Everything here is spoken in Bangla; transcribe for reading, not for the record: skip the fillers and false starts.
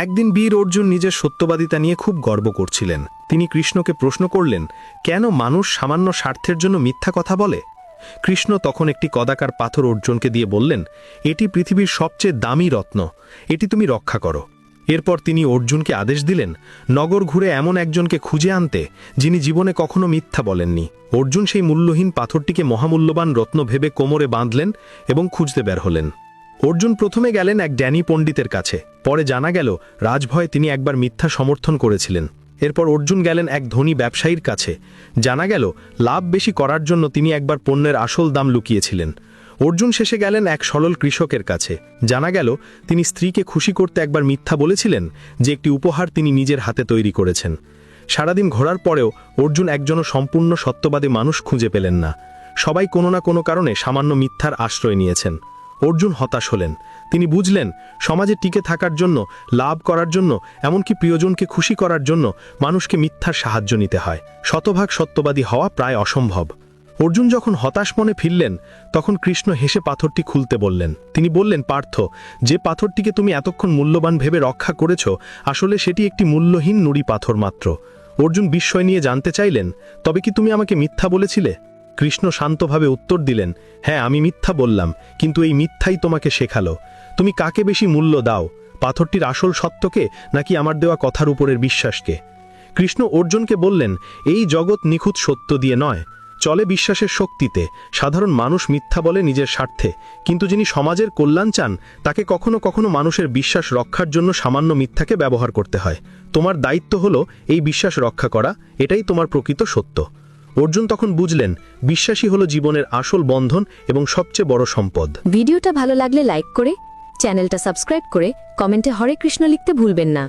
একদিন বীর অর্জুন নিজের সত্যবাদিতা নিয়ে খুব গর্ব করছিলেন। তিনি কৃষ্ণকে প্রশ্ন করলেন, কেন মানুষ সামান্য স্বার্থের জন্য মিথ্যা কথা বলে? কৃষ্ণ তখন একটি কদাকার পাথর অর্জুনকে দিয়ে বললেন, এটি পৃথিবীর সবচেয়ে দামি রত্ন, এটি তুমি রক্ষা করো। এরপর তিনি অর্জুনকে আদেশ দিলেন, নগর ঘুরে এমন একজনকে খুঁজে আনতে যিনি জীবনে কখনো মিথ্যা বলেননি। অর্জুন সেই মূল্যহীন পাথরটিকে মহামূল্যবান রত্ন ভেবে কোমরে বাঁধলেন এবং খুঁজতে বের হলেন। অর্জুন প্রথমে গেলেন এক জ্ঞানী পণ্ডিতের কাছে। পরে জানা গেল রাজভয়ে তিনি একবার মিথ্যা সমর্থন করেছিলেন। এরপর অর্জুন গেলেন এক ধনী ব্যবসায়ীর কাছে। জানা গেল লাভ বেশি করার জন্য তিনি একবার পণ্যের আসল দাম লুকিয়েছিলেন। অর্জুন শেষে গেলেন এক সরল কৃষকের কাছে। জানা গেল তিনি স্ত্রীকে খুশি করতে একবার মিথ্যা বলেছিলেন যে একটি উপহার তিনি নিজের হাতে তৈরি করেছেন। সারাদিন ঘোরার পরেও অর্জুন একজনও সম্পূর্ণ সত্যবাদী মানুষ খুঁজে পেলেন না। সবাই কোনো না কোনো কারণে সামান্য মিথ্যার আশ্রয় নিয়েছেন। অর্জুন হতাশ হলেন। তিনি বুঝলেন সমাজে টিকে থাকার জন্য, লাভ করার জন্য, এমনকি প্রিয়জনকে খুশি করার জন্য মানুষকে মিথ্যার সাহায্য নিতে হয়। শতভাগ সত্যবাদী হওয়া প্রায় অসম্ভব। অর্জুন যখন হতাশ মনে ফিরলেন তখন কৃষ্ণ হেসে পাথরটি খুলতে বললেন। তিনি বললেন, পার্থ, যে পাথরটিকে তুমি এতক্ষণ মূল্যবান ভেবে রক্ষা করেছ, আসলে সেটি একটি মূল্যহীন নুড়ি পাথর মাত্র। অর্জুন বিস্ময় নিয়ে জানতে চাইলেন, তবে কি তুমি আমাকে মিথ্যা বলেছিলে? কৃষ্ণ শান্তভাবে উত্তর দিলেন, হ্যাঁ, আমি মিথ্যা বললাম, কিন্তু এই মিথ্যাই তোমাকে শেখালো। তুমি কাকে বেশি মূল্য দাও, পাথরটির আসল সত্যকে নাকি আমার দেওয়া কথার উপরের বিশ্বাসকে? কৃষ্ণ অর্জুনকে বললেন, এই জগৎ নিখুঁত সত্য দিয়ে নয়, চলে বিশ্বাসের শক্তিতে। সাধারণ মানুষ মিথ্যা বলে নিজের স্বার্থে, কিন্তু যিনি সমাজের কল্যাণ চান তাকে কখনো কখনো মানুষের বিশ্বাস রক্ষার জন্য সামান্য মিথ্যাকে ব্যবহার করতে হয়। তোমার দায়িত্ব হলো এই বিশ্বাস রক্ষা করা, এটাই তোমার প্রকৃত সত্য। অর্জুন তখন বুঝলেন বিশ্বাসই হলো জীবনের আসল বন্ধন এবং সবচেয়ে বড় সম্পদ। ভিডিওটা ভালো লাগলে লাইক করে, চ্যানেলটা সাবস্ক্রাইব করে, কমেন্টে হরে কৃষ্ণ লিখতে ভুলবেন না।